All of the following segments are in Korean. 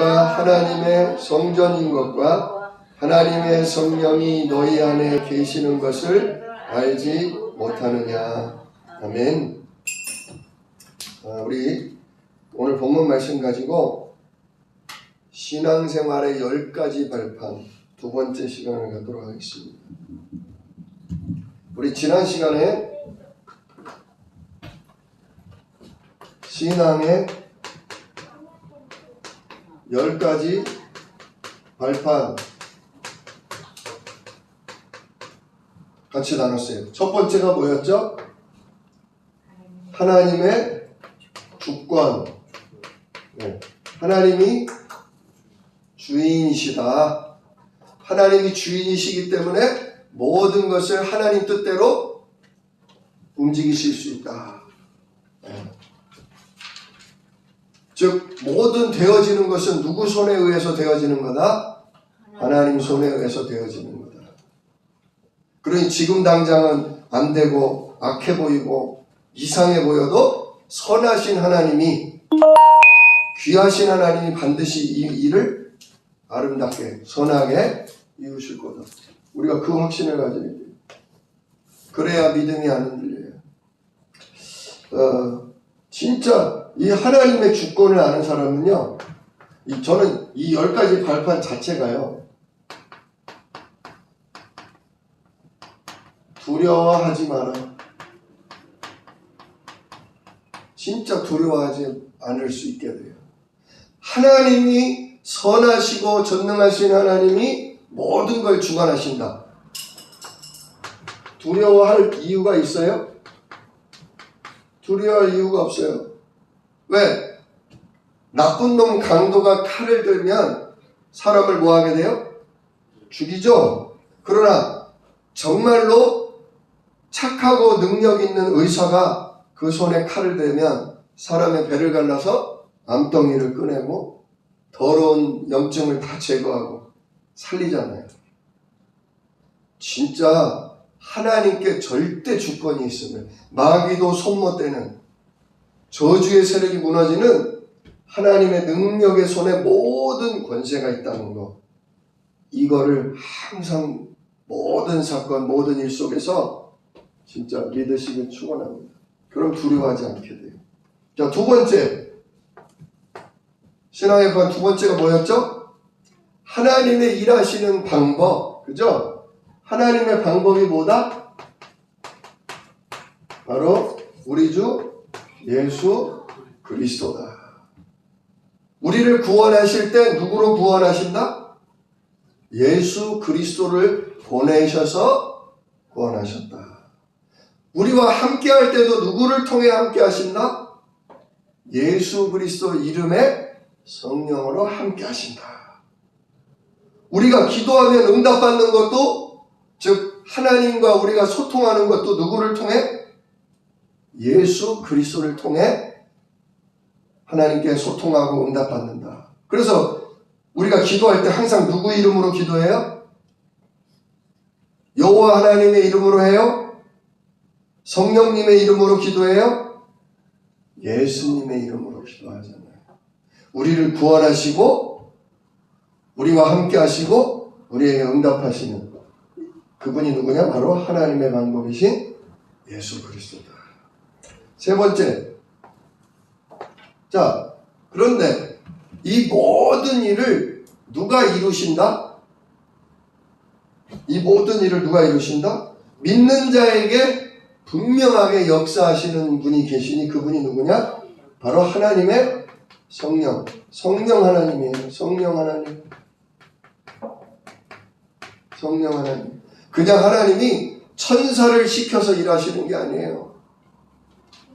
너희가 하나님의 성전인 것과 하나님의 성령이 너희 안에 계시는 것을 알지 못하느냐. 아멘. 우리 오늘 본문 말씀 가지고 신앙생활의 10가지 발판 두 번째 시간을 갖도록 하겠습니다. 우리 지난 시간에 신앙의 10가지 발판 같이 나눴어요. 첫 번째가 뭐였죠? 하나님의 주권. 하나님이 주인이시다. 하나님이 주인이시기 때문에 모든 것을 하나님 뜻대로 움직이실 수 있다. 즉 모든 되어지는 것은 누구 손에 의해서 되어지는 거다? 하나님 손에 의해서 되어지는 거다. 그러니 지금 당장은 안 되고 악해 보이고 이상해 보여도 선하신 하나님이, 귀하신 하나님이 반드시 이 일을 아름답게 선하게 이루실 거다. 우리가 그 확신을 가져야 돼요. 그래야 믿음이 안 흔들려요. 진짜 이 하나님의 주권을 아는 사람은요, 저는 이 10가지 발판 자체가요, 두려워하지 마라. 진짜 두려워하지 않을 수 있게 돼요. 하나님이 선하시고 전능하신 하나님이 모든 걸 주관하신다. 두려워할 이유가 있어요? 두려워할 이유가 없어요. 왜? 나쁜 놈 강도가 칼을 들면 사람을 뭐 하게 돼요? 죽이죠. 그러나 정말로 착하고 능력 있는 의사가 그 손에 칼을 대면 사람의 배를 갈라서 암덩이를 꺼내고 더러운 염증을 다 제거하고 살리잖아요. 진짜 하나님께 절대 주권이 있으면, 마귀도 손 못 대는, 저주의 세력이 무너지는 하나님의 능력의 손에 모든 권세가 있다는 거, 이거를 항상 모든 사건, 모든 일 속에서 진짜 믿으시길 축원합니다. 그럼 두려워하지 않게 돼요. 자, 두 번째, 신앙의 반 두 번째가 뭐였죠? 하나님의 일하시는 방법. 그죠? 하나님의 방법이 뭐다? 바로 우리 주 예수 그리스도다. 우리를 구원하실 때 누구로 구원하신다? 예수 그리스도를 보내셔서 구원하셨다. 우리와 함께 할 때도 누구를 통해 함께 하신다? 예수 그리스도 이름의 성령으로 함께 하신다. 우리가 기도하면 응답받는 것도, 즉 하나님과 우리가 소통하는 것도 누구를 통해? 예수 그리스도를 통해 하나님께 소통하고 응답받는다. 그래서 우리가 기도할 때 항상 누구 이름으로 기도해요? 여호와 하나님의 이름으로 해요? 성령님의 이름으로 기도해요? 예수님의 이름으로 기도하잖아요. 우리를 구원하시고 우리와 함께 하시고 우리에게 응답하시는 그분이 누구냐? 바로 하나님의 방법이신 예수 그리스도다. 세 번째, 자, 그런데 이 모든 일을 누가 이루신다? 이 모든 일을 누가 이루신다? 믿는 자에게 분명하게 역사하시는 분이 계시니 그분이 누구냐? 바로 하나님의 성령. 성령 하나님이에요. 성령 하나님. 성령 하나님. 그냥 하나님이 천사를 시켜서 일하시는 게 아니에요.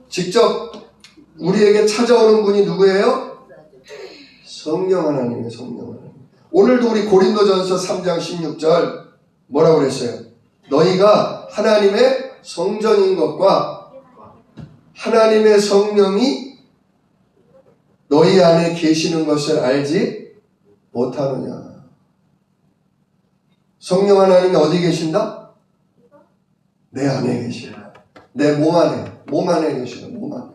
직접 우리에게 찾아오는 분이 누구예요? 성령 하나님이에요. 성령 하나님. 오늘도 우리 고린도전서 3장 16절 뭐라고 그랬어요? 너희가 하나님의 성전인 것과 하나님의 성령이 너희 안에 계시는 것을 알지 못하느냐. 성령 하나님이 어디 계신다? 내 안에 계시다. 내 몸 안에 계시다. 몸 안에.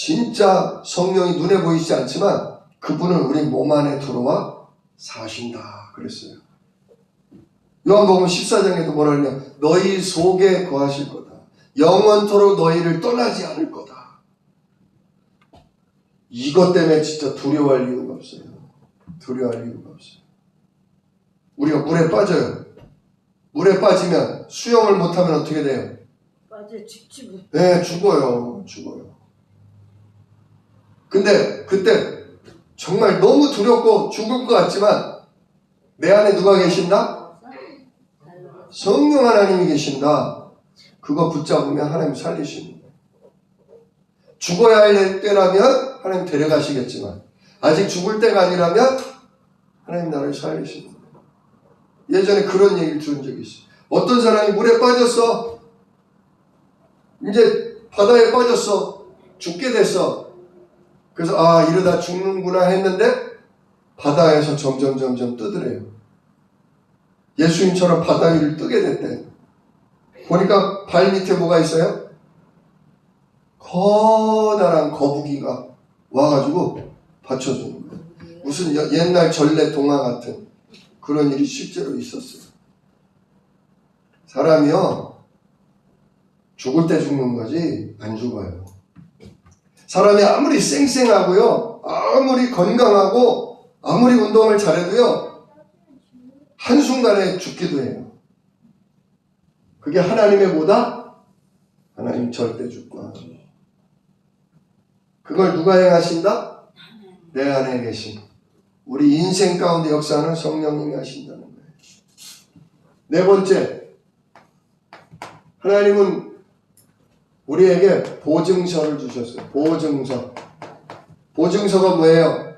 진짜 성령이 눈에 보이지 않지만 그분은 우리 몸 안에 들어와 사신다 그랬어요. 요한복음 14장에도 뭐라 그러냐, 너희 속에 거하실 거다. 영원토록 너희를 떠나지 않을 거다. 이것 때문에 진짜 두려워할 이유가 없어요. 두려워할 이유가 없어요. 우리가 물에 빠져요. 물에 빠지면 수영을 못하면 어떻게 돼요? 빠져 죽지 못. 네, 죽어요. 근데 그때 정말 너무 두렵고 죽을 것 같지만 내 안에 누가 계신다? 성령 하나님이 계신다. 그거 붙잡으면 하나님 살리십니다. 죽어야 할 때라면 하나님 데려가시겠지만 아직 죽을 때가 아니라면 하나님 나를 살리십니다. 예전에 그런 얘기를 들은 적이 있어요. 어떤 사람이 물에 빠졌어. 이제 바다에 빠졌어. 죽게 됐어. 그래서 이러다 죽는구나 했는데 바다에서 점점 뜨더래요. 예수님처럼 바다 위를 뜨게 됐대. 보니까 발 밑에 뭐가 있어요? 커다란 거북이가 와가지고 받쳐주는 거예요. 무슨 옛날 전래 동화 같은 그런 일이 실제로 있었어요. 사람이요, 죽을 때 죽는 거지 안 죽어요. 사람이 아무리 쌩쌩하고요, 아무리 건강하고 아무리 운동을 잘해도요, 한순간에 죽기도 해요. 그게 하나님의 뭐다? 하나님 절대 주권. 그걸 누가 행하신다? 내 안에 계신 우리 인생 가운데 역사하는 성령님이 하신다는 거예요. 네 번째, 하나님은 우리에게 보증서를 주셨어요. 보증서가 뭐예요?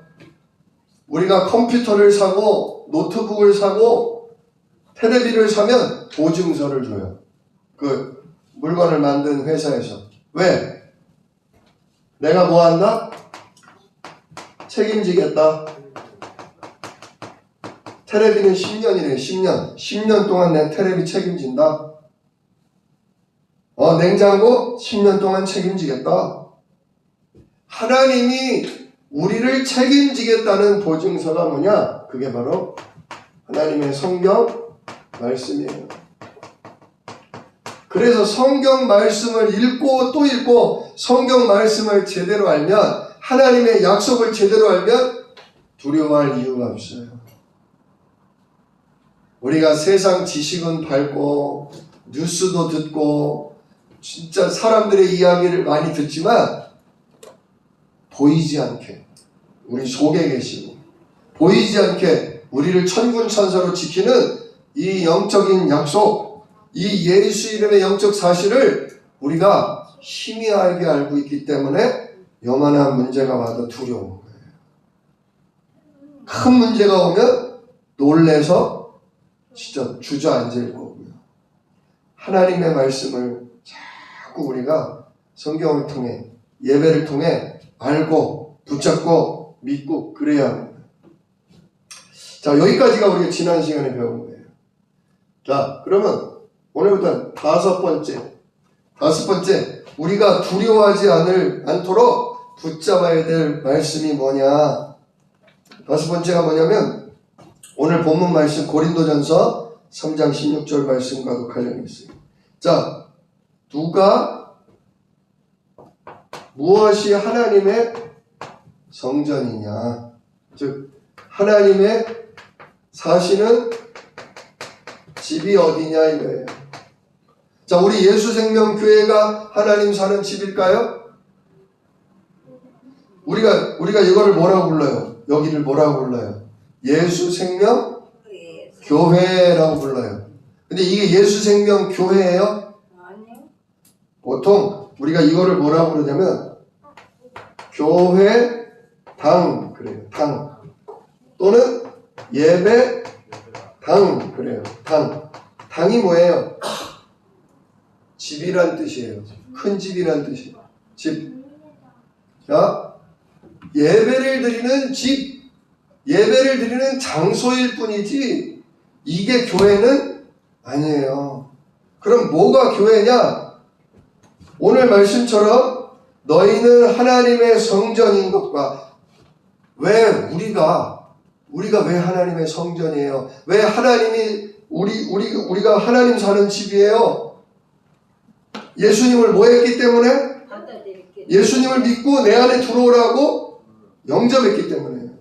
우리가 컴퓨터를 사고 노트북을 사고 텔레비를 사면 보증서를 줘요. 그 물건을 만든 회사에서. 왜? 내가 뭐 한다? 책임지겠다. 텔레비는 10년이래. 10년 동안 내 텔레비 책임진다. 냉장고 10년 동안 책임지겠다. 하나님이 우리를 책임지겠다는 보증서가 뭐냐? 그게 바로 하나님의 성경 말씀이에요. 그래서 성경 말씀을 읽고 또 읽고 성경 말씀을 제대로 알면, 하나님의 약속을 제대로 알면 두려워할 이유가 없어요. 우리가 세상 지식은 밟고 뉴스도 듣고 진짜 사람들의 이야기를 많이 듣지만 보이지 않게 우리 속에 계시고 보이지 않게 우리를 천군천사로 지키는 이 영적인 약속, 이 예수 이름의 영적 사실을 우리가 희미하게 알고 있기 때문에 요만한 문제가 와도 두려운 거예요. 큰 문제가 오면 놀래서 진짜 주저앉을 거고요. 하나님의 말씀을 자꾸 우리가 성경을 통해, 예배를 통해 알고 붙잡고 믿고 그래야 합니다. 자, 여기까지가 우리가 지난 시간에 배운 거예요. 자, 그러면 오늘부터 다섯 번째, 우리가 두려워하지 않도록 붙잡아야 될 말씀이 뭐냐? 다섯 번째가 뭐냐면 오늘 본문 말씀 고린도전서 3장 16절 말씀과도 관련이 있어요. 자, 누가 무엇이 하나님의 성전이냐? 즉 하나님의 사시는 집이 어디냐 이거예요. 자, 우리 예수생명교회가 하나님 사는 집일까요? 우리가 이거를 뭐라고 불러요? 여기를 뭐라고 불러요? 예수생명교회라고 불러요. 근데 이게 예수생명교회예요? 아니요. 보통 우리가 이거를 뭐라고 그러냐면 교회당 그래요. 당 또는 예배당 그래요. 당이 뭐예요? 집이란 뜻이에요. 큰 집이란 뜻이에요. 집. 자, 예배를 드리는 집, 예배를 드리는 장소일 뿐이지 이게 교회는 아니에요. 그럼 뭐가 교회냐? 오늘 말씀처럼 너희는 하나님의 성전인 것과 왜 우리가 왜 하나님의 성전이에요? 왜 하나님이 우리가 하나님 사는 집이에요? 예수님을 뭐 했기 때문에? 받아들일게. 예수님을 믿고 내 안에 들어오라고 영접했기 때문에.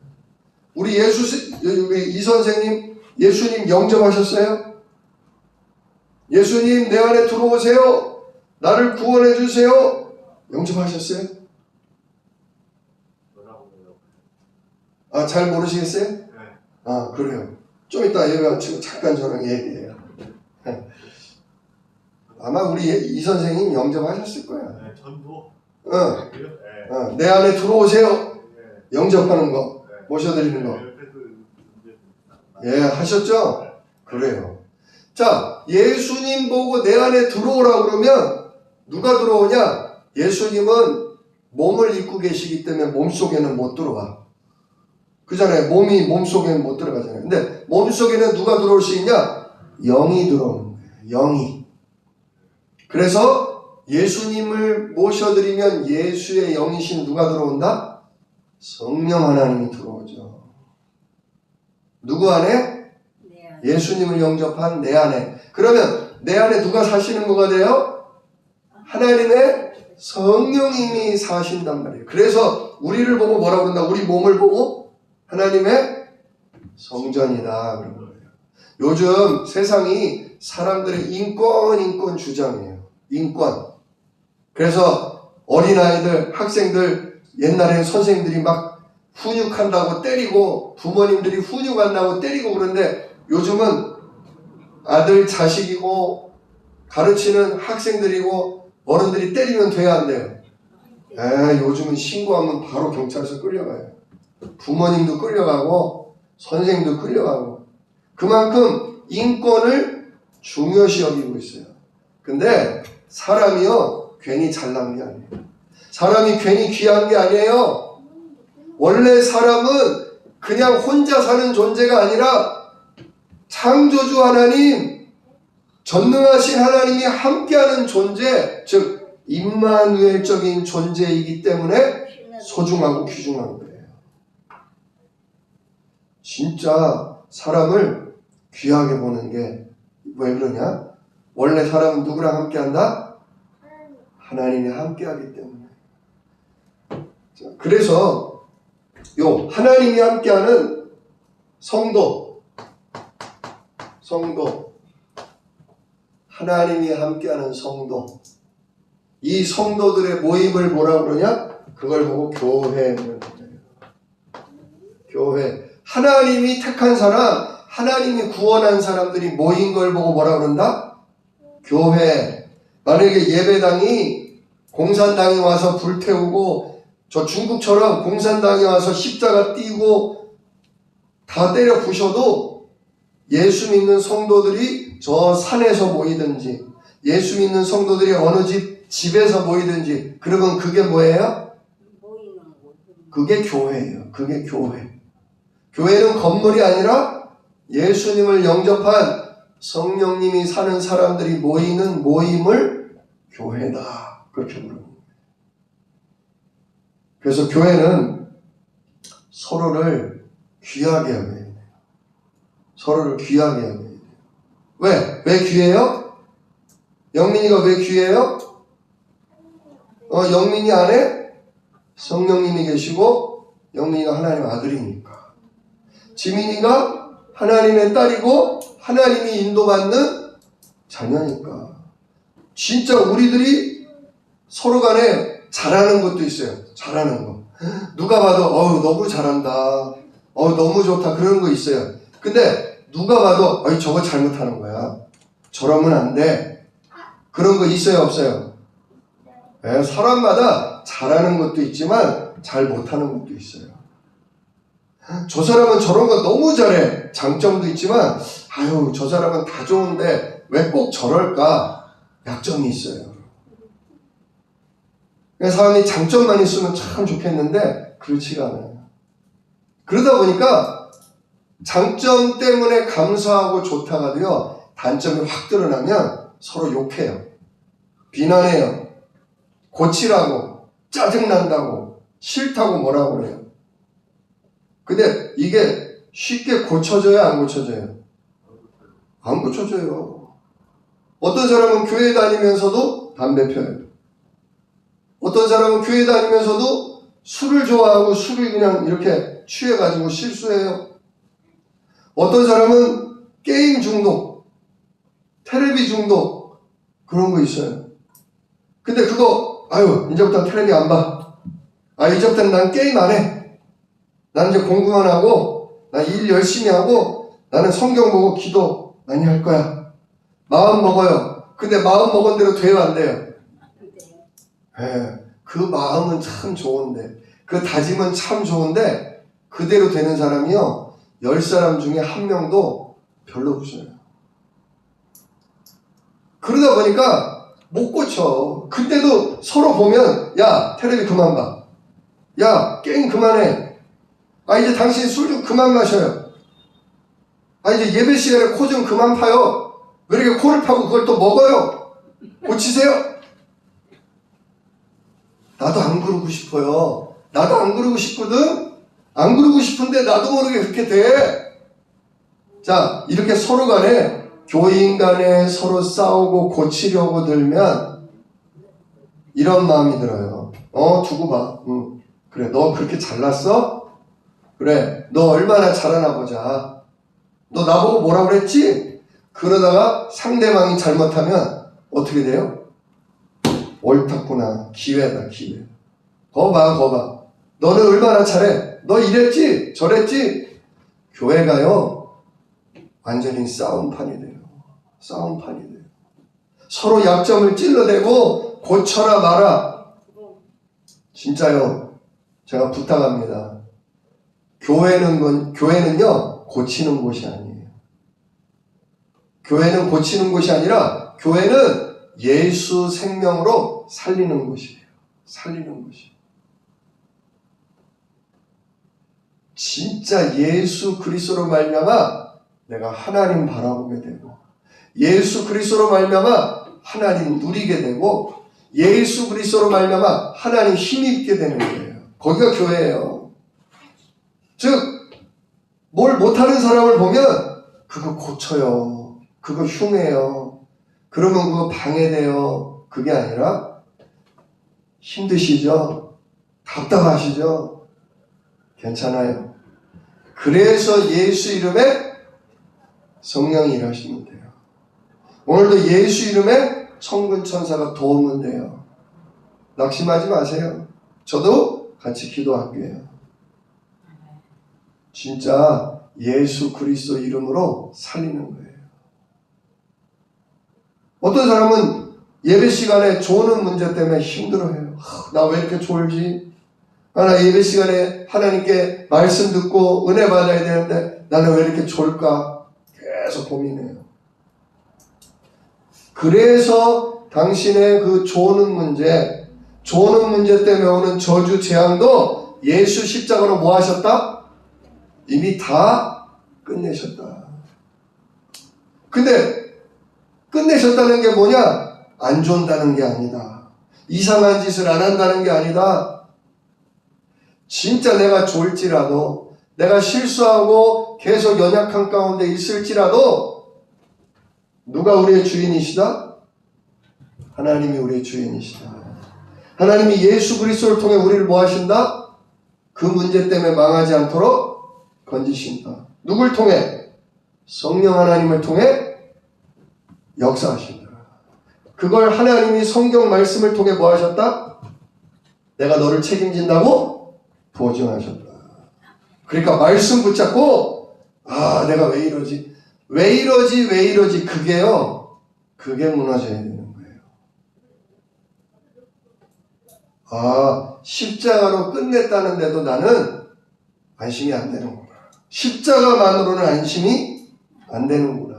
우리 이 선생님 예수님 영접하셨어요? 예수님 내 안에 들어오세요. 나를 구원해 주세요. 영접하셨어요? 아, 잘 모르시겠어요? 네. 아, 그래요. 좀 이따 예배하면 잠깐 저랑 얘기해요. 아마 우리 이 선생님 영접하셨을 거야. 네, 전부. 네. 내 안에 들어오세요. 네. 영접하는 거, 모셔드리는 거. 예, 하셨죠? 그래요. 자, 예수님 보고 내 안에 들어오라 그러면 누가 들어오냐? 예수님은 몸을 입고 계시기 때문에 몸속에는 못 들어와. 그잖아요. 몸이 몸속에는 못 들어가잖아요. 근데 몸속에는 누가 들어올 수 있냐? 영이 들어오는 거예요. 영이. 그래서 예수님을 모셔드리면 예수의 영이신 누가 들어온다? 성령 하나님이 들어오죠. 누구 안에? 예수님을 영접한 내 안에. 그러면 내 안에 누가 사시는 거가 돼요? 하나님의 성령님이 사신단 말이에요. 그래서 우리를 보고 뭐라고 그런다? 우리 몸을 보고 하나님의 성전이다 그런 거예요. 요즘 세상이 사람들의 인권 주장이에요. 인권. 그래서 어린아이들, 학생들, 옛날에 선생님들이 막 훈육한다고 때리고 부모님들이 훈육한다고 때리고 그러는데 요즘은 아들 자식이고 가르치는 학생들이고 어른들이 때리면 돼야 안 돼요. 요즘은 신고하면 바로 경찰서 끌려가요. 부모님도 끌려가고 선생님도 끌려가고 그만큼 인권을 중요시 여기고 있어요. 근데 사람이요 괜히 잘난 게 아니에요. 사람이 괜히 귀한 게 아니에요. 원래 사람은 그냥 혼자 사는 존재가 아니라 창조주 하나님, 전능하신 하나님이 함께하는 존재, 즉 임마누엘적인 존재이기 때문에 소중하고 귀중한 거예요. 진짜 사람을 귀하게 보는 게 왜 그러냐? 원래 사람은 누구랑 함께한다? 하나님이 함께하기 때문에. 자, 그래서 요 하나님이 함께하는 성도 하나님이 함께하는 성도 이 성도들의 모임을 뭐라고 그러냐? 그걸 보고 교회를 그래요. 교회. 하나님이 택한 사람, 하나님이 구원한 사람들이 모인 걸 보고 뭐라 그런다? 교회. 만약에 예배당이 공산당이 와서 불태우고 저 중국처럼 공산당이 와서 십자가 띄고 다 때려 부셔도 예수 믿는 성도들이 저 산에서 모이든지 예수 믿는 성도들이 어느 집에서 모이든지 그러면 그게 뭐예요? 그게 교회예요. 그게 교회. 교회는 건물이 아니라 예수님을 영접한 성령님이 사는 사람들이 모이는 모임을 교회다. 그렇게 부릅니다. 그래서 교회는 서로를 귀하게 하게 해요. 서로를 귀하게 하게 해요. 왜? 왜 귀해요? 영민이가 왜 귀해요? 영민이 안에 성령님이 계시고 영민이가 하나님의 아들이니까. 지민이가 하나님의 딸이고 하나님이 인도받는 자녀니까. 진짜 우리들이 서로 간에 잘하는 것도 있어요. 잘하는 거. 누가 봐도 너무 잘한다. 너무 좋다. 그런 거 있어요. 근데 누가 봐도 저거 잘못하는 거야. 저러면 안 돼. 그런 거 있어요? 없어요? 네, 사람마다 잘하는 것도 있지만 잘 못하는 것도 있어요. 저 사람은 저런 거 너무 잘해. 장점도 있지만 저 사람은 다 좋은데 왜 꼭 저럴까? 약점이 있어요. 사람이 장점만 있으면 참 좋겠는데 그렇지가 않아요. 그러다 보니까 장점 때문에 감사하고 좋다가도요 단점이 확 드러나면 서로 욕해요. 비난해요. 고치라고. 짜증난다고, 싫다고 뭐라고 그래요. 근데 이게 쉽게 고쳐져요, 안 고쳐져요? 안 고쳐져요. 어떤 사람은 교회 다니면서도 담배 펴요. 어떤 사람은 교회 다니면서도 술을 좋아하고 술을 그냥 이렇게 취해가지고 실수해요. 어떤 사람은 게임 중독, 텔레비 중독, 그런 거 있어요. 근데 그거, 이제부터 텔레비 안 봐. 이제부터는 난 게임 안 해. 나는 이제 공부만 하고, 나 일 열심히 하고, 나는 성경 보고 기도 많이 할 거야. 마음 먹어요. 근데 마음 먹은 대로 돼요, 안 돼요? 그 마음은 참 좋은데, 그 다짐은 참 좋은데, 그대로 되는 사람이요, 10사람 중에 1명도 별로 없어요. 그러다 보니까 못 고쳐. 그때도 서로 보면, 야, 텔레비 그만 봐. 야, 게임 그만해. 이제 당신 술 좀 그만 마셔요. 이제 예배 시간에 코 좀 그만 파요. 왜 이렇게 코를 파고 그걸 또 먹어요? 고치세요. 나도 안 그러고 싶어요. 나도 안 그러고 싶거든. 안 그러고 싶은데 나도 모르게 그렇게 돼. 자, 이렇게 서로 간에, 교인 간에 서로 싸우고 고치려고 들면 이런 마음이 들어요. 두고 봐. 그래, 너 그렇게 잘났어? 그래, 너 얼마나 잘하나 보자. 너 나보고 뭐라 그랬지? 그러다가 상대방이 잘못하면 어떻게 돼요? 옳았구나. 기회다, 기회. 거 봐. 너는 얼마나 잘해? 너 이랬지? 저랬지? 교회가요, 완전히 싸움판이 돼요. 싸움판이 돼요. 서로 약점을 찔러대고 고쳐라 마라. 진짜요. 제가 부탁합니다. 교회는요, 고치는 곳이 아니에요. 교회는 고치는 곳이 아니라, 교회는 예수 생명으로 살리는 곳이에요. 살리는 곳이에요. 진짜 예수 그리스도로 말미암아 내가 하나님 바라보게 되고, 예수 그리스도로 말미암아 하나님 누리게 되고, 예수 그리스도로 말미암아 하나님 힘입게 되는 거예요. 거기가 교회예요. 즉, 뭘 못하는 사람을 보면 그거 고쳐요. 그거 흉해요. 그러면 그거 방해돼요. 그게 아니라, 힘드시죠? 답답하시죠? 괜찮아요. 그래서 예수 이름에 성령이 일하시면 돼요. 오늘도 예수 이름에 천군 천사가 도우면 돼요. 낙심하지 마세요. 저도 같이 기도할게요. 진짜 예수 그리스도 이름으로 살리는 거예요. 어떤 사람은 예배 시간에 조는 문제 때문에 힘들어해요. 나 왜 이렇게 졸지? 나 예배 시간에 하나님께 말씀 듣고 은혜 받아야 되는데 나는 왜 이렇게 졸까? 계속 고민해요. 그래서 당신의 그 조는 문제 때문에 오는 저주 재앙도 예수 십자가로 뭐 하셨다? 이미 다 끝내셨다. 근데 끝내셨다는 게 뭐냐? 안 존다는 게 아니다. 이상한 짓을 안 한다는 게 아니다. 진짜 내가 졸지라도, 내가 실수하고 계속 연약한 가운데 있을지라도, 누가 우리의 주인이시다? 하나님이 우리의 주인이시다. 하나님이 예수 그리스도를 통해 우리를 뭐 하신다? 그 문제 때문에 망하지 않도록 건지신다. 누굴 통해? 성령 하나님을 통해 역사하신다. 그걸 하나님이 성경 말씀을 통해 뭐 하셨다? 내가 너를 책임진다고 보증하셨다. 그러니까 말씀 붙잡고, 내가 왜 이러지? 왜 이러지? 그게 무너져야 되는 거예요. 십자가로 끝냈다는데도 나는 안심이 안 되는구나. 십자가만으로는 안심이 안 되는구나.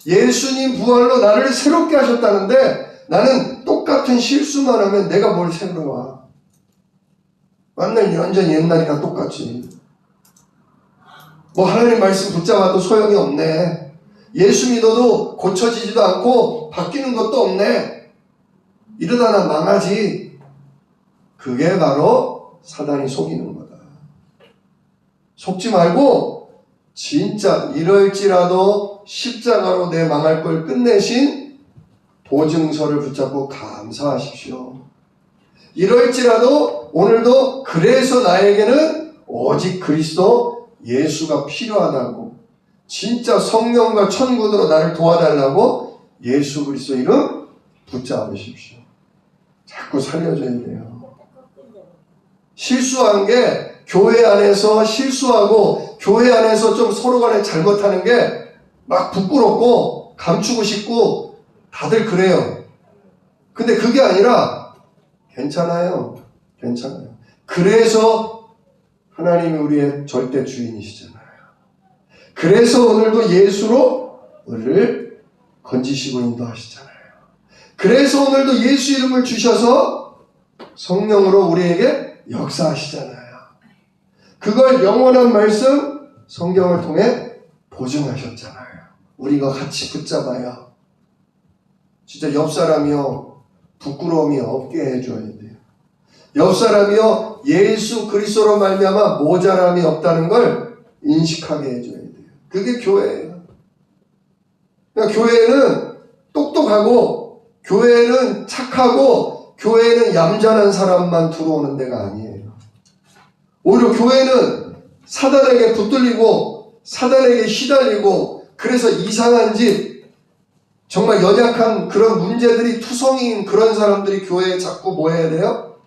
예수님 부활로 나를 새롭게 하셨다는데 나는 똑같은 실수만 하면 내가 뭘 새로워? 완전히 옛날이랑 똑같지. 뭐 하나님 말씀 붙잡아도 소용이 없네. 예수 믿어도 고쳐지지도 않고 바뀌는 것도 없네. 이러다 나 망하지. 그게 바로 사단이 속이는 거다. 속지 말고 진짜 이럴지라도 십자가로 내 망할 걸 끝내신 보증서를 붙잡고 감사하십시오. 이럴지라도 오늘도 그래서 나에게는 오직 그리스도 예수가 필요하다고, 진짜 성령과 천군으로 나를 도와달라고 예수 그리스도 이름 붙잡으십시오. 자꾸 살려줘야 돼요. 실수한 게 교회 안에서 실수하고 교회 안에서 좀 서로 간에 잘못하는 게 막 부끄럽고 감추고 싶고 다들 그래요. 근데 그게 아니라 괜찮아요. 괜찮아요. 그래서 하나님이 우리의 절대 주인이시잖아요. 그래서 오늘도 예수로 우리를 건지시고 인도하시잖아요. 그래서 오늘도 예수 이름을 주셔서 성령으로 우리에게 역사하시잖아요. 그걸 영원한 말씀 성경을 통해 보증하셨잖아요. 우리가 같이 붙잡아야 진짜 옆 사람이요 부끄러움이 없게 해줘야 돼요. 옆 사람이요 예수 그리스도로 말미암아 모자람이 없다는 걸 인식하게 해줘야 돼요. 그게 교회예요. 그러니까 교회는 똑똑하고 교회는 착하고 교회는 얌전한 사람만 들어오는 데가 아니에요. 오히려 교회는 사단에게 붙들리고 사단에게 시달리고 그래서 이상한 짓, 정말 연약한 그런 문제들이 투성이인 그런 사람들이 교회에 자꾸 뭐 해야 돼요?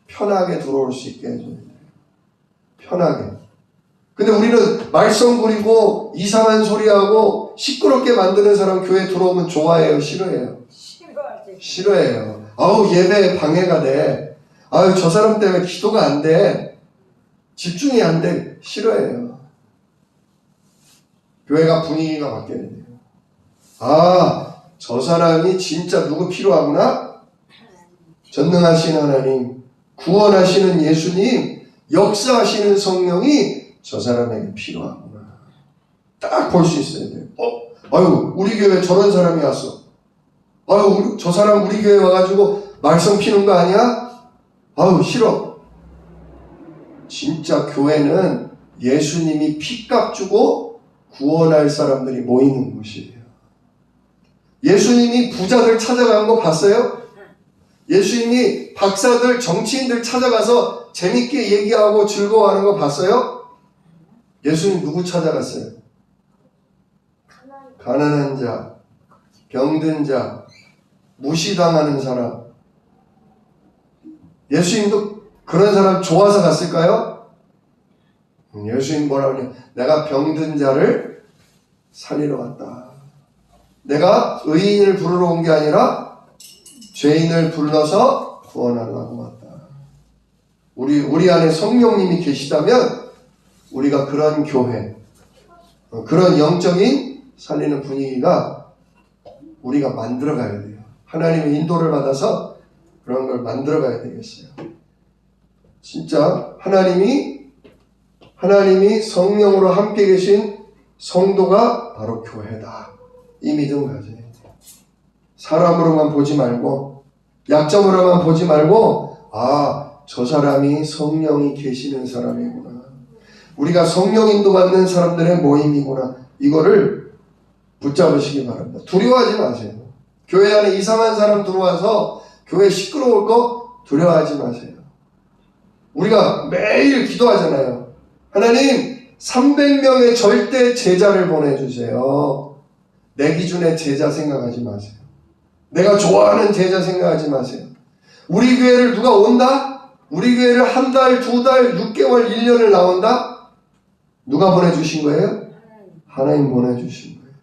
편하게 들어올 수 있게 해줘야 돼요. 편하게. 근데 우리는 말썽 부리고 이상한 소리하고 시끄럽게 만드는 사람 교회에 들어오면 좋아해요? 싫어해요? 싫어하지. 싫어해요. 아우 예배에 방해가 돼. 아유 저 사람 때문에 기도가 안 돼. 집중이 안 돼. 싫어해요. 교회가 분위기가 바뀌어야 돼요. 아, 저 사람이 진짜 누구 필요하구나? 전능하신 하나님, 구원하시는 예수님, 역사하시는 성령이 저 사람에게 필요하구나. 딱 볼 수 있어야 돼요. 아유, 우리 교회에 저런 사람이 왔어. 아유, 저 사람 우리 교회에 와가지고 말썽 피는 거 아니야? 아유, 싫어. 진짜 교회는 예수님이 피값 주고 구원할 사람들이 모이는 곳이에요. 예수님이 부자들 찾아간 거 봤어요? 예수님이 박사들, 정치인들 찾아가서 재밌게 얘기하고 즐거워하는 거 봤어요? 예수님 누구 찾아갔어요? 가난한 자, 병든 자, 무시당하는 사람. 예수님도 그런 사람 좋아서 갔을까요? 예수님 뭐라고 그래요? 내가 병든 자를 살리러 왔다. 내가 의인을 부르러 온 게 아니라 죄인을 불러서 구원하려고 왔다. 우리 안에 성령님이 계시다면 우리가 그런 교회, 그런 영적인 살리는 분위기가 우리가 만들어 가야 돼요. 하나님의 인도를 받아서 그런 걸 만들어 가야 되겠어요. 진짜 하나님이 성령으로 함께 계신 성도가 바로 교회다. 이 믿음 가져야 돼요. 사람으로만 보지 말고 약점으로만 보지 말고 저 사람이 성령이 계시는 사람이구나. 우리가 성령 인도받는 사람들의 모임이구나. 이거를 붙잡으시기 바랍니다. 두려워하지 마세요. 교회 안에 이상한 사람 들어와서 교회 시끄러울 거 두려워하지 마세요. 우리가 매일 기도하잖아요. 하나님 300명의 절대 제자를 보내주세요. 내 기준의 제자 생각하지 마세요. 내가 좋아하는 제자 생각하지 마세요. 우리 교회를 누가 온다? 우리 교회를 한 달, 두 달, 6개월, 1년을 나온다? 누가 보내주신 거예요? 하나님 보내주신 거예요.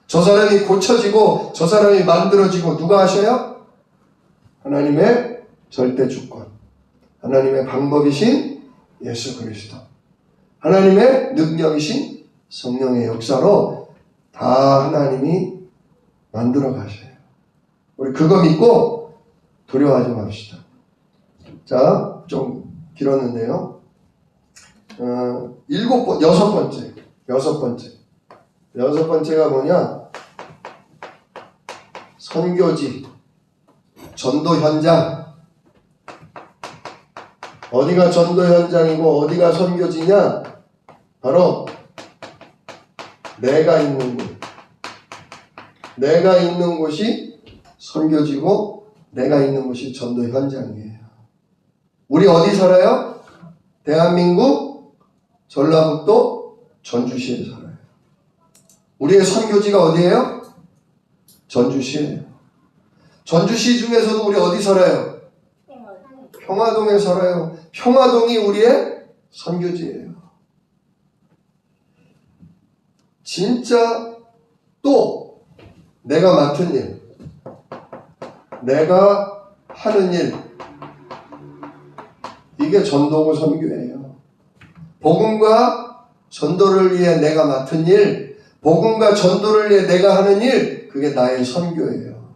저 사람이 고쳐지고 저 사람이 만들어지고 누가 하셔요? 하나님의 절대 주권, 하나님의 방법이신 예수 그리스도, 하나님의 능력이신 성령의 역사로 다 하나님이 만들어 가셔요. 우리 그거 믿고 두려워하지 맙시다. 자, 좀 길었는데요. 여섯 번째가 뭐냐? 선교지, 전도 현장. 어디가 전도 현장이고 어디가 선교지냐? 바로 내가 있는 곳. 내가 있는 곳이 선교지고 내가 있는 곳이 전도 현장이에요. 우리 어디 살아요? 대한민국 전라북도 전주시에 살아요. 우리의 선교지가 어디예요? 전주시예요. 전주시 중에서도 우리 어디 살아요? 평화동에 살아요. 평화동이 우리의 선교지예요. 진짜 또 내가 맡은 일, 내가 하는 일, 이게 전도고 선교예요. 복음과 전도를 위해 내가 맡은 일, 복음과 전도를 위해 내가 하는 일, 그게 나의 선교예요.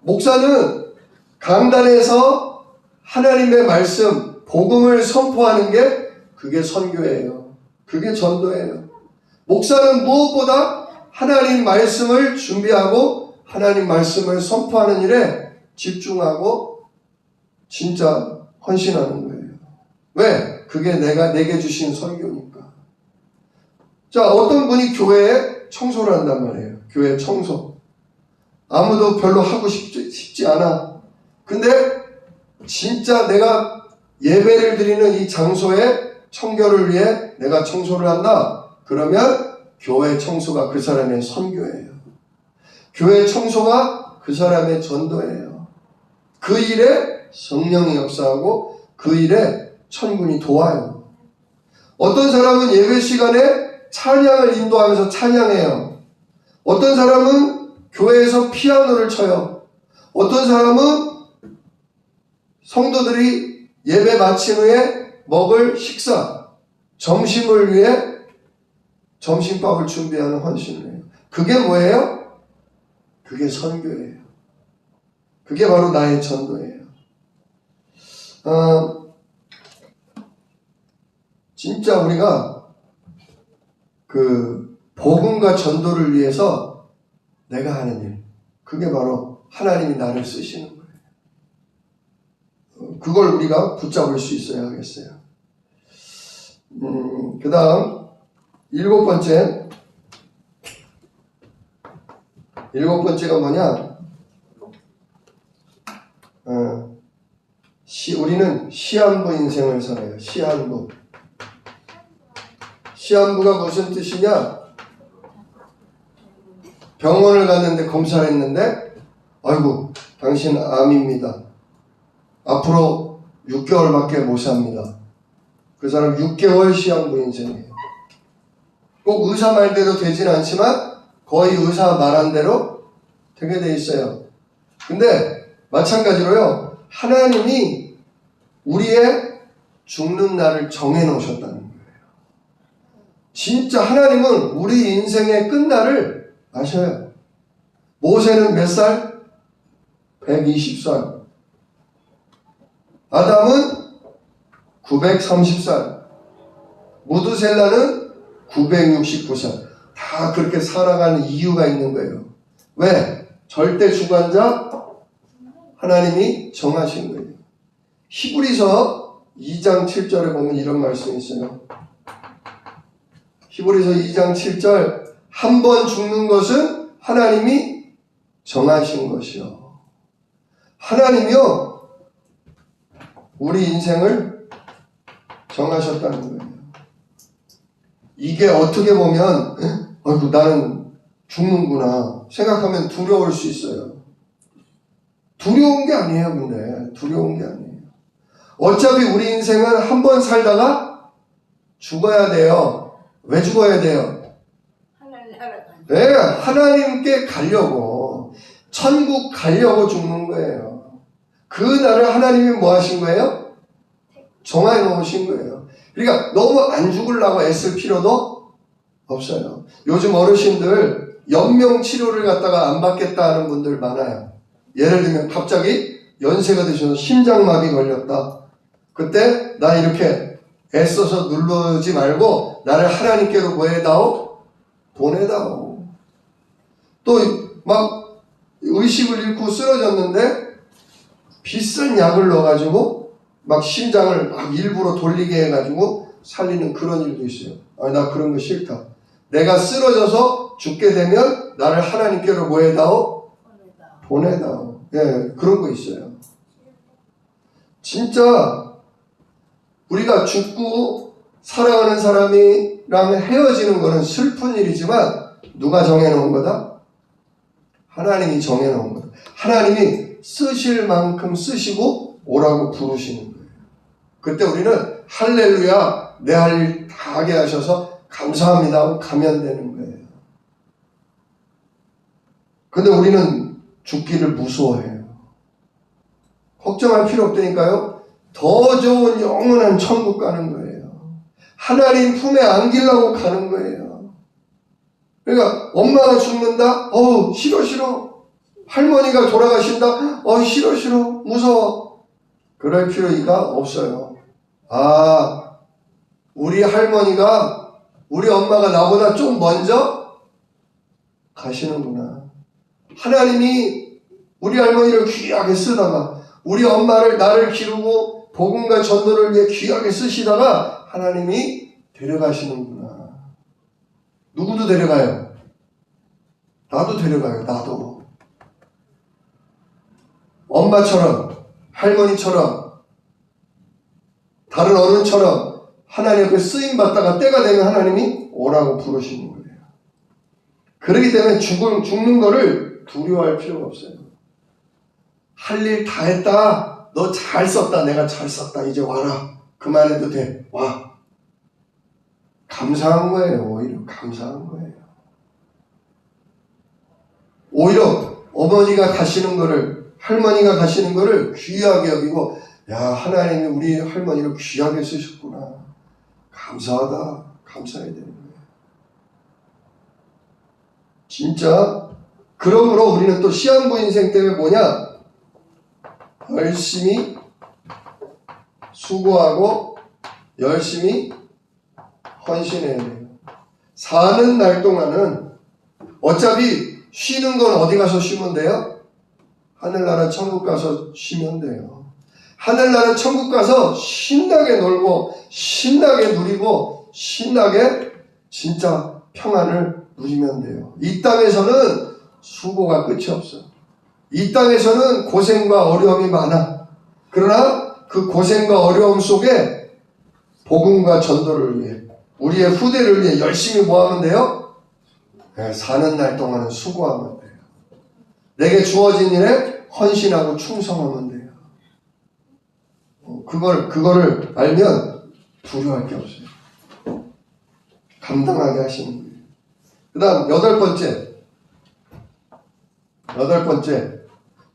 목사는 강단에서 하나님의 말씀, 복음을 선포하는 게 그게 선교예요. 그게 전도예요. 목사는 무엇보다 하나님 말씀을 준비하고 하나님 말씀을 선포하는 일에 집중하고 진짜 헌신하는 거예요. 왜? 그게 내게 주신 선교니까. 자, 어떤 분이 교회에 청소를 한단 말이에요. 교회 청소. 아무도 별로 하고 싶지 않아. 근데 진짜 내가 예배를 드리는 이 장소의 청결을 위해 내가 청소를 한다. 그러면 교회 청소가 그 사람의 선교예요. 교회 청소가 그 사람의 전도예요. 그 일에 성령이 역사하고 그 일에 천군이 도와요. 어떤 사람은 예배 시간에 찬양을 인도하면서 찬양해요. 어떤 사람은 교회에서 피아노를 쳐요. 어떤 사람은 성도들이 예배 마친 후에 먹을 식사, 점심을 위해 점심밥을 준비하는 헌신을 해요. 그게 뭐예요? 그게 선교예요. 그게 바로 나의 전도예요. 진짜 우리가 그 복음과 전도를 위해서 내가 하는 일, 그게 바로 하나님이 나를 쓰시는 거예요. 그걸 우리가 붙잡을 수 있어야 하겠어요. 그 다음 일곱 번째가 뭐냐? 우리는 시한부 인생을 살아요. 시한부. 시한부가 무슨 뜻이냐? 병원을 갔는데 검사를 했는데 아이고 당신 암입니다. 앞으로 6개월밖에 못 삽니다. 그 사람 6개월 시한부 인생이에요. 꼭 의사 말대로 되진 않지만 거의 의사 말한 대로 되게 돼 있어요. 근데 마찬가지로요. 하나님이 우리의 죽는 날을 정해 놓으셨다는 거예요. 진짜 하나님은 우리 인생의 끝날을 아셔요. 모세는 몇 살? 120살. 아담은 930살. 무드셀라는 969살. 다 그렇게 살아가는 이유가 있는 거예요. 왜? 절대 주관자 하나님이 정하신 거예요. 히브리서 2장 7절에 보면 이런 말씀이 있어요. 히브리서 2장 7절 한 번 죽는 것은 하나님이 정하신 것이요. 하나님이요 우리 인생을 정하셨다는 거예요. 이게 어떻게 보면 아이고 나는 죽는구나 생각하면 두려울 수 있어요. 두려운 게 아니에요. 근데 두려운 게 아니에요. 어차피 우리 인생은 한 번 살다가 죽어야 돼요. 왜 죽어야 돼요? 네, 하나님께 가려고 천국 가려고 죽는 거예요. 그 날을 하나님이 뭐 하신 거예요? 정해 놓으신 거예요. 그러니까 너무 안 죽으려고 애쓸 필요도 없어요. 요즘 어르신들 연명 치료를 갖다가 안 받겠다 하는 분들 많아요. 예를 들면 갑자기 연세가 드셔서 심장마비 걸렸다. 그때 나 이렇게 애써서 누르지 말고 나를 하나님께로 보내다오? 보내다오. 또 막 의식을 잃고 쓰러졌는데 비싼 약을 넣어가지고 막 심장을 막 일부러 돌리게 해가지고 살리는 그런 일도 있어요. 아, 나 그런 거 싫다. 내가 쓰러져서 죽게 되면 나를 하나님께로 뭐 해다오? 보내다오. 예, 그런 거 있어요. 진짜 우리가 죽고 사랑하는 사람이랑 헤어지는 거는 슬픈 일이지만 누가 정해놓은 거다? 하나님이 정해놓은 거다. 하나님이 쓰실 만큼 쓰시고 오라고 부르시는 거예요. 그때 우리는 할렐루야, 내 할 일 다 하게 하셔서 감사합니다 하고 가면 되는 거예요. 근데 우리는 죽기를 무서워해요. 걱정할 필요 없다니까요. 더 좋은 영원한 천국 가는 거예요. 하나님 품에 안기려고 가는 거예요. 그러니까 엄마가 죽는다? 싫어 싫어. 할머니가 돌아가신다? 싫어 싫어. 무서워. 그럴 필요가 없어요. 우리 할머니가 우리 엄마가 나보다 좀 먼저 가시는구나. 하나님이 우리 할머니를 귀하게 쓰다가 우리 엄마를 나를 기르고 복음과 전도를 위해 귀하게 쓰시다가 하나님이 데려가시는구나. 누구도 데려가요. 나도 데려가요. 나도. 엄마처럼 할머니처럼 다른 어른처럼 하나님 앞에 쓰임받다가 때가 되면 하나님이 오라고 부르시는 거예요. 그렇기 때문에 죽는 거를 두려워할 필요가 없어요. 할 일 다 했다. 너 잘 썼다. 내가 잘 썼다. 이제 와라. 그만해도 돼. 와. 감사한 거예요. 오히려 감사한 거예요. 오히려 어머니가 가시는 거를, 할머니가 가시는 거를 귀하게 여기고, 야, 하나님이 우리 할머니를 귀하게 쓰셨구나. 감사하다. 감사해야 되는 거예요. 진짜. 그러므로 우리는 또 시한부 인생 때문에 뭐냐? 열심히 수고하고 열심히 헌신해야 돼요. 사는 날 동안은 어차피 쉬는 건 어디 가서 쉬면 돼요? 하늘나라 천국 가서 쉬면 돼요. 하늘나라 천국 가서 신나게 놀고 신나게 누리고 신나게 진짜 평안을 누리면 돼요. 이 땅에서는 수고가 끝이 없어요. 이 땅에서는 고생과 어려움이 많아. 그러나 그 고생과 어려움 속에 복음과 전도를 위해 우리의 후대를 위해 열심히 뭐 하면 돼요? 사는 날 동안은 수고하면 돼요. 내게 주어진 일에 헌신하고 충성하면 돼요. 그거를 알면 두려워할 게 없어요. 감당하게 하시는 거예요. 그 다음 여덟 번째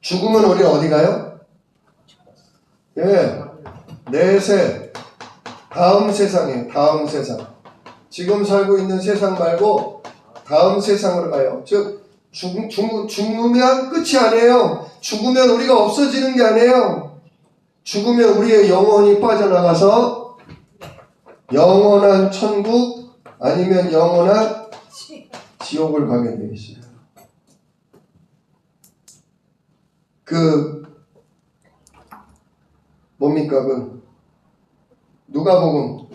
죽으면 우리 어디 가요? 내세 다음 세상이에요. 다음 세상. 지금 살고 있는 세상 말고 다음 세상으로 가요. 즉 죽으면 끝이 아니에요. 죽으면 우리가 없어지는 게 아니에요. 죽으면 우리의 영혼이 빠져나가서 영원한 천국 아니면 영원한 지옥을 가게 되어 있어요. 뭡니까? 누가복음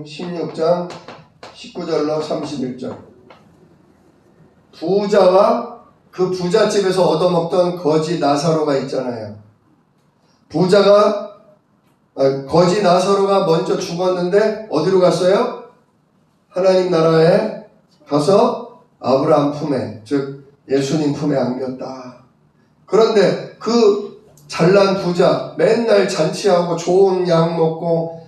16장 19절로 31절. 부자와 그 부잣집에서 얻어먹던 거지 나사로가 있잖아요. 거지 나사로가 먼저 죽었는데 어디로 갔어요? 하나님 나라에 가서 아브라함 품에, 즉 예수님 품에 안겼다. 그런데 그 잘난 부자, 맨날 잔치하고 좋은 약 먹고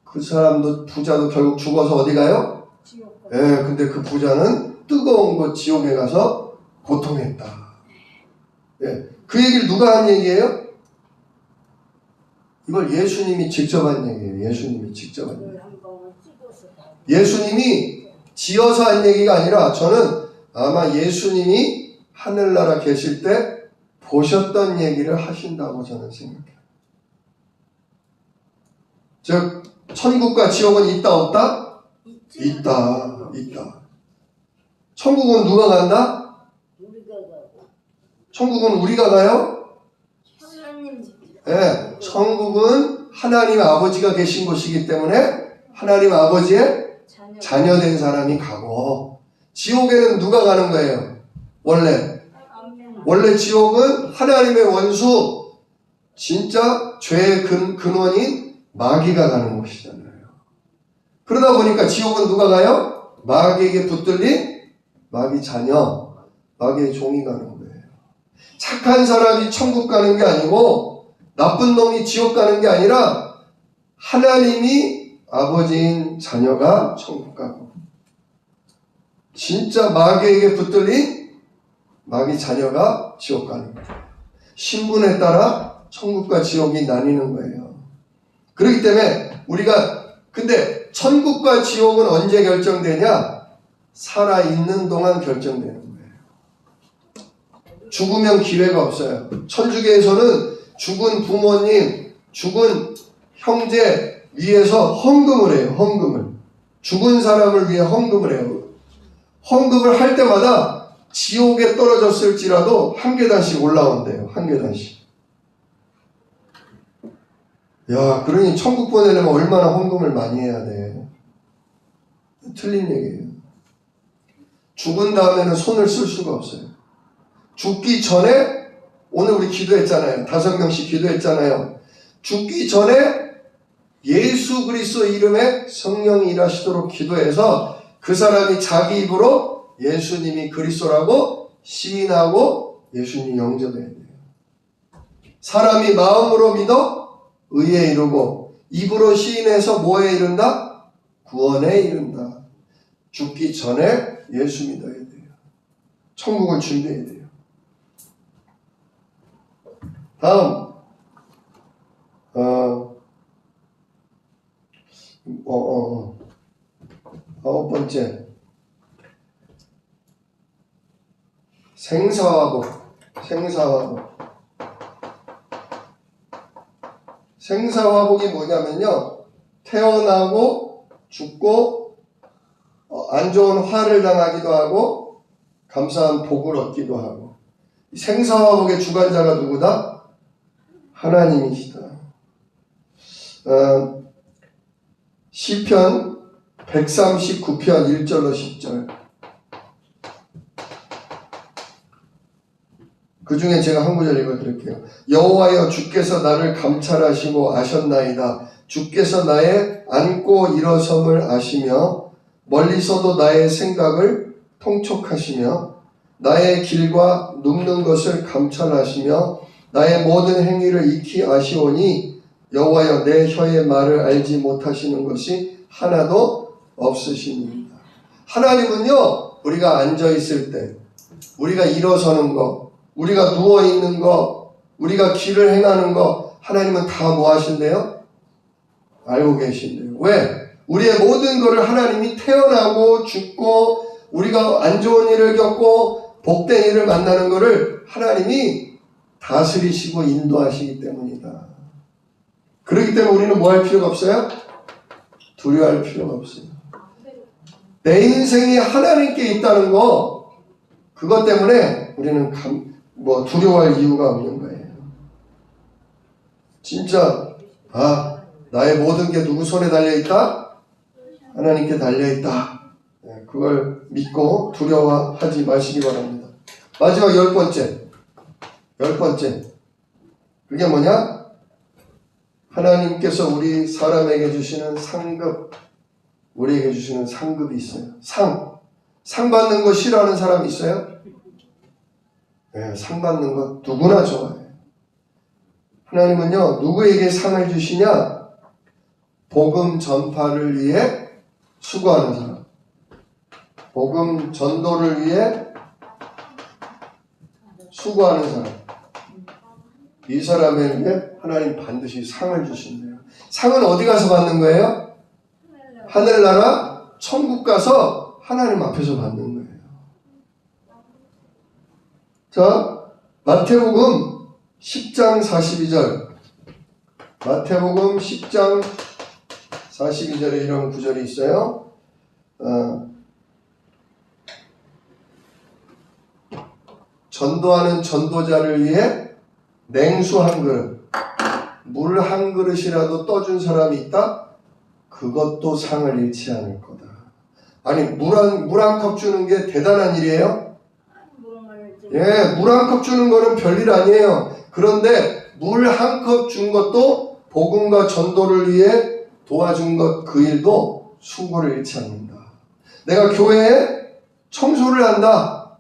그 사람도 부자도 결국 죽어서 어디 가요? 근데 그 부자는 뜨거운 곳 지옥에 가서 고통했다. 그 얘기를 누가 한 얘기예요? 이걸 예수님이 직접 한 얘기예요. 예수님이 직접 한 얘기. 예수님이 지어서 한 얘기가 아니라 저는 아마 예수님이 하늘나라 계실 때 보셨던 얘기를 하신다고 저는 생각해요. 즉 천국과 지옥은 있다 없다? 있다. 천국은 누가 간다? 천국은 우리가 가요? 예, 천국은 하나님 아버지가 계신 곳이기 때문에 하나님 아버지의 자녀된 사람이 가고, 지옥에는 누가 가는 거예요? 원래 지옥은 하나님의 원수, 진짜 죄의 근원인 마귀가 가는 곳이잖아요. 그러다 보니까 지옥은 누가 가요? 마귀에게 붙들린 마귀 자녀, 마귀의 종이 가는 거예요. 착한 사람이 천국 가는 게 아니고 나쁜 놈이 지옥 가는 게 아니라 하나님이 아버지인 자녀가 천국 가고, 진짜 마귀에게 붙들린 마귀 자녀가 지옥 가는 거예요. 신분에 따라 천국과 지옥이 나뉘는 거예요. 그렇기 때문에 근데 천국과 지옥은 언제 결정되냐? 살아있는 동안 결정되는 거예요. 죽으면 기회가 없어요. 천주교에서는 죽은 부모님, 죽은 형제 위해서 헌금을 해요. 헌금을. 죽은 사람을 위해 헌금을 해요. 헌금을 할 때마다 지옥에 떨어졌을지라도 한 계단씩 올라온대요. 한 계단씩. 야, 그러니 천국 보내려면 얼마나 헌금을 많이 해야 돼. 틀린 얘기예요. 죽은 다음에는 손을 쓸 수가 없어요. 죽기 전에, 오늘 우리 기도했잖아요. 5명씩 기도했잖아요. 죽기 전에 예수 그리스도 이름에 성령이 일하시도록 기도해서 그 사람이 자기 입으로 예수님이 그리스도라고 시인하고 예수님 영접해야 돼요. 사람이 마음으로 믿어 의에 이르고 입으로 시인해서 뭐에 이른다? 구원에 이른다. 죽기 전에 예수 믿어야 돼요. 천국을 준비해야 돼요. 다음 9번째, 생사화복. 생사화복이 뭐냐면요, 태어나고 죽고 안 좋은 화를 당하기도 하고 감사한 복을 얻기도 하고. 생사화복의 주관자가 누구다? 하나님이시다. 시편 139편 1절로 10절. 그 중에 제가 한 구절 읽어드릴게요. 여호와여, 주께서 나를 감찰하시고 아셨나이다. 주께서 나의 앉고 일어섬을 아시며 멀리서도 나의 생각을 통촉하시며 나의 길과 눕는 것을 감찰하시며 나의 모든 행위를 익히 아시오니 여호와여, 내 혀의 말을 알지 못하시는 것이 하나도 없으십니다. 하나님은요, 우리가 앉아있을 때, 우리가 일어서는 거, 우리가 누워있는 거, 우리가 길을 행하는 거, 하나님은 다 뭐 하신대요? 알고 계신대요. 왜? 우리의 모든 것을 하나님이 태어나고 죽고 우리가 안 좋은 일을 겪고 복된 일을 만나는 것을 하나님이 다스리시고 인도하시기 때문이다. 그렇기 때문에 우리는 뭐 할 필요가 없어요? 두려워할 필요가 없어요. 내 인생이 하나님께 있다는 거, 그것 때문에 우리는 두려워할 이유가 없는 거예요. 진짜 나의 모든 게 누구 손에 달려있다? 하나님께 달려있다. 그걸 믿고 두려워하지 마시기 바랍니다. 마지막 10번째. 그게 뭐냐? 하나님께서 우리 사람에게 주시는 상급, 우리에게 주시는 상급이 있어요. 상 받는 거 싫어하는 사람 있어요? 네, 상 받는 거 누구나 좋아해요. 하나님은요, 누구에게 상을 주시냐? 복음 전파를 위해 수고하는 사람, 복음 전도를 위해 수고하는 사람, 이 사람에게 하나님 반드시 상을 주신대요. 상은 어디 가서 받는 거예요? 하늘나라 천국 가서 하나님 앞에서 받는 거예요. 자, 마태복음 10장 42절. 마태복음 10장 42절에 이런 구절이 있어요. 전도하는 전도자를 위해 냉수 한 그릇, 물 한 그릇이라도 떠준 사람이 있다? 그것도 상을 잃지 않을 거다. 아니, 물 한 컵 주는 게 대단한 일이에요? 예, 물 한 컵 주는 거는 별일 아니에요. 그런데 물 한 컵 준 것도 복음과 전도를 위해 도와준 것, 그 일도 수고를 잃지 않는다. 내가 교회에 청소를 한다.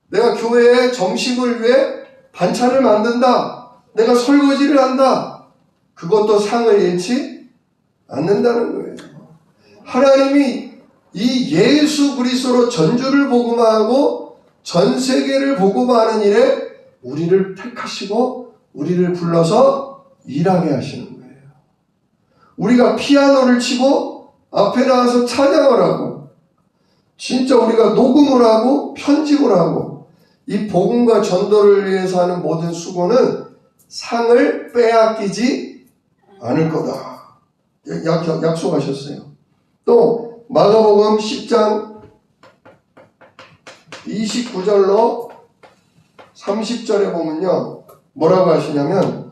내가 교회에 점심을 위해 반찬을 만든다. 내가 설거지를 한다. 그것도 상을 잃지 않는다는 거예요. 하나님이 이 예수 그리스도로 전주를 복음화하고 전 세계를 복음화하는 일에 우리를 택하시고 우리를 불러서 일하게 하시는 거예요. 우리가 피아노를 치고 앞에 나와서 찬양을 하고 진짜 우리가 녹음을 하고 편집을 하고 이 복음과 전도를 위해서 하는 모든 수고는 상을 빼앗기지 않을 거다. 약속하셨어요. 또 마가복음 10장 29절로 30절에 보면요. 뭐라고 하시냐면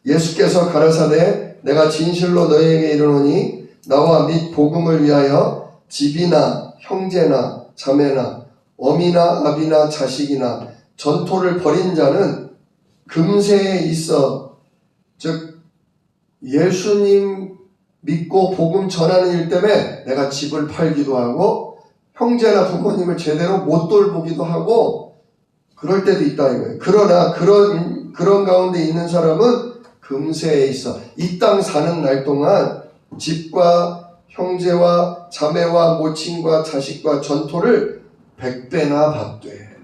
예수께서 가라사대 내가 진실로 너희에게 이르노니 나와 및 복음을 위하여 집이나 형제나 자매나 어미나 아비나 자식이나 전토를 벌인 자는 금세에 있어 즉 예수님 믿고 복음 전하는 일 때문에 내가 집을 팔기도 하고 형제나 부모님을 제대로 못 돌보기도 하고 그럴 때도 있다 이거예요. 그러나 그런 가운데 있는 사람은 금세에 있어 이 땅 사는 날 동안 집과 형제와 자매와 모친과 자식과 전토를 100배나 받되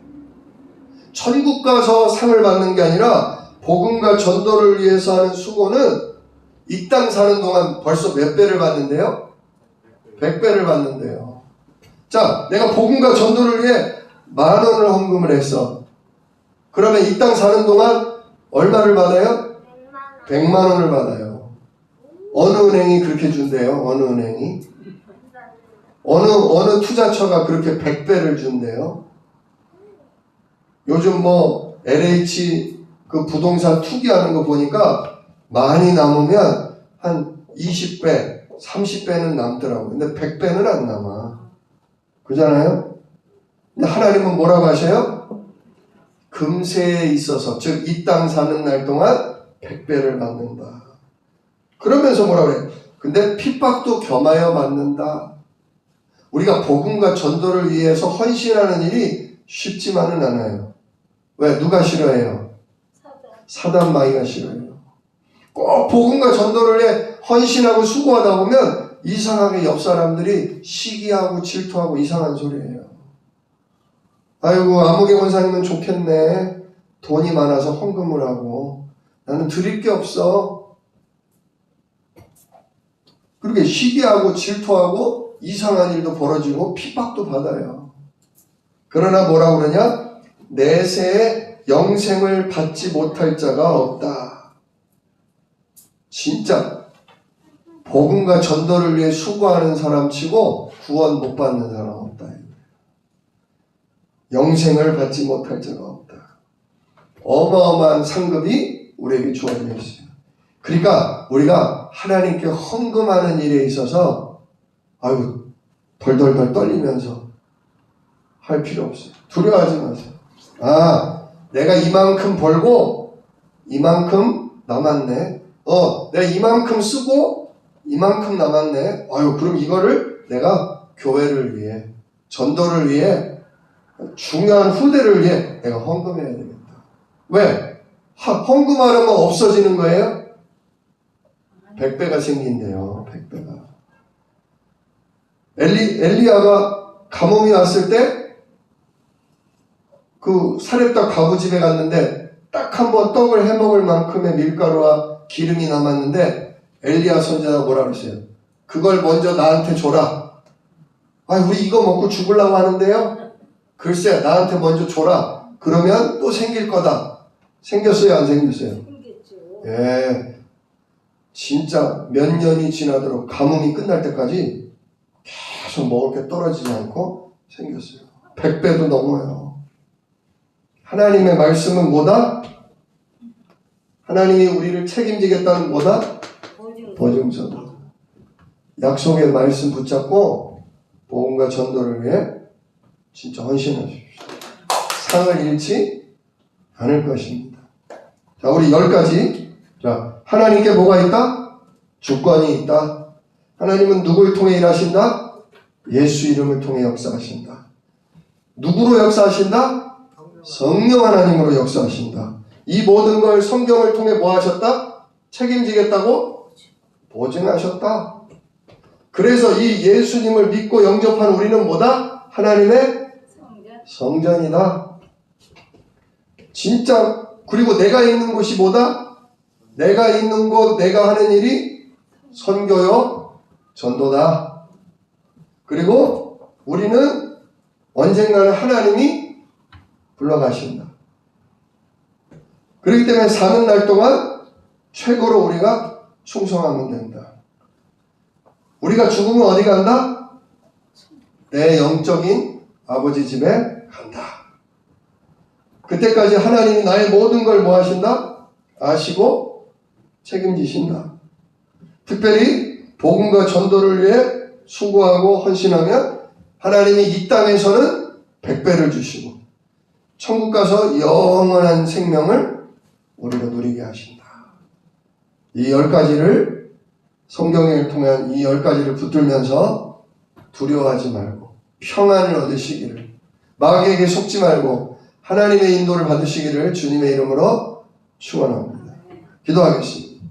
천국 가서 상을 받는 게 아니라 복음과 전도를 위해서 하는 수고는 이 땅 사는 동안 벌써 몇 배를 받는데요? 100배를 받는데요. 자, 내가 복음과 전도를 위해 10,000원을 헌금을 했어. 그러면 이 땅 사는 동안 얼마를 받아요? 100만 원을 받아요. 어느 은행이 그렇게 준대요? 어느 은행이? 어느 투자처가 그렇게 100배를 준대요? 요즘 뭐 LH 그 부동산 투기하는 거 보니까 많이 남으면 한 20배, 30배는 남더라고요. 근데 100배는 안 남아. 그잖아요? 근데 하나님은 뭐라고 하셔요? 금세에 있어서, 즉 이 땅 사는 날 동안 100배를 받는다. 그러면서 뭐라 그래요? 근데 핍박도 겸하여 받는다. 우리가 복음과 전도를 위해서 헌신하는 일이 쉽지만은 않아요. 왜? 누가 싫어해요? 사단 마귀가 싫어해요. 꼭 복음과 전도를 위해 헌신하고 수고하다 보면 이상하게 옆 사람들이 시기하고 질투하고 이상한 소리예요. 아이고 아무개 권사님은 좋겠네. 돈이 많아서 헌금을 하고 나는 드릴 게 없어. 그렇게 시기하고 질투하고 이상한 일도 벌어지고 핍박도 받아요. 그러나 뭐라고 그러냐? 내세에 영생을 받지 못할 자가 없다. 진짜 복음과 전도를 위해 수고하는 사람 치고 구원 못 받는 사람 없다. 영생을 받지 못할 자가 없다. 어마어마한 상급이 우리에게 주어져 있어요. 그러니까 우리가 하나님께 헌금하는 일에 있어서 아유 덜덜덜 떨리면서 할 필요 없어요. 두려워하지 마세요. 아, 내가 이만큼 벌고 이만큼 남았네. 내가 이만큼 쓰고 이만큼 남았네. 아유, 그럼 이거를 내가 교회를 위해, 전도를 위해, 중요한 후대를 위해 내가 헌금해야 되겠다. 왜? 헌금하려면 없어지는 거예요? 100배가 생긴대요. 100배가. 엘리야가 가뭄이 왔을 때 그 사렙다 과부 집에 갔는데 딱 한 번 떡을 해먹을 만큼의 밀가루와 기름이 남았는데 엘리야 선지자가 뭐라 그랬어요? 그걸 먼저 나한테 줘라. 아, 우리 이거 먹고 죽으려고 하는데요? 글쎄, 나한테 먼저 줘라. 그러면 또 생길 거다. 생겼어요? 안 생겼어요? 생겼죠. 예. 진짜 몇 년이 지나도록 가뭄이 끝날 때까지 계속 먹을 게 떨어지지 않고 생겼어요. 100배도 넘어요. 하나님의 말씀은 뭐다? 하나님이 우리를 책임지겠다는 뭐다? 보증서다. 약속의 말씀 붙잡고 복음과 전도를 위해 진짜 헌신하십시오. 상을 잃지 않을 것입니다. 자, 우리 10가지. 자, 하나님께 뭐가 있다? 주권이 있다. 하나님은 누구를 통해 일하신다? 예수 이름을 통해 역사하신다. 누구로 역사하신다? 성령 하나님으로 역사하신다. 이 모든 걸 성경을 통해 뭐 하셨다? 책임지겠다고 보증하셨다. 그래서 이 예수님을 믿고 영접한 우리는 뭐다? 하나님의 성전이다. 진짜. 그리고 내가 있는 곳이 뭐다? 내가 있는 곳, 내가 하는 일이 선교요, 전도다. 그리고 우리는 언젠가는 하나님이 불러가신다. 그렇기 때문에 사는 날 동안 최고로 우리가 충성하면 된다. 우리가 죽으면 어디 간다? 내 영적인 아버지 집에 간다. 그때까지 하나님이 나의 모든 걸 뭐 하신다? 아시고 책임지신다. 특별히 복음과 전도를 위해 수고하고 헌신하면 하나님이 이 땅에서는 100배를 주시고 천국 가서 영원한 생명을 우리가 누리게 하신다. 이 10가지를 성경을 통한 이 10가지를 붙들면서 두려워하지 말고 평안을 얻으시기를, 마귀에게 속지 말고 하나님의 인도를 받으시기를 주님의 이름으로 축원합니다. 기도하겠습니다.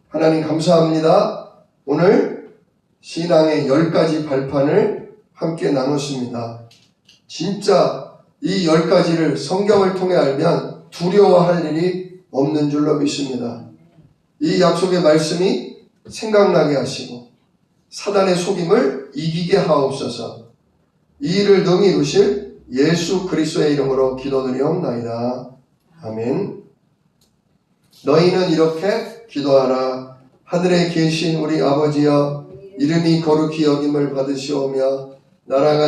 하나님 감사합니다. 오늘 신앙의 10가지 발판을 함께 나눴습니다. 진짜 이 10가지를 성경을 통해 알면 두려워할 일이 없는 줄로 믿습니다. 이 약속의 말씀이 생각나게 하시고 사단의 속임을 이기게 하옵소서. 이 일을 능히 이루실 예수 그리스도의 이름으로 기도드리옵나이다. 아멘. 너희는 이렇게 기도하라. 하늘에 계신 우리 아버지여, 이름이 거룩히 여김을 받으시오며 나라가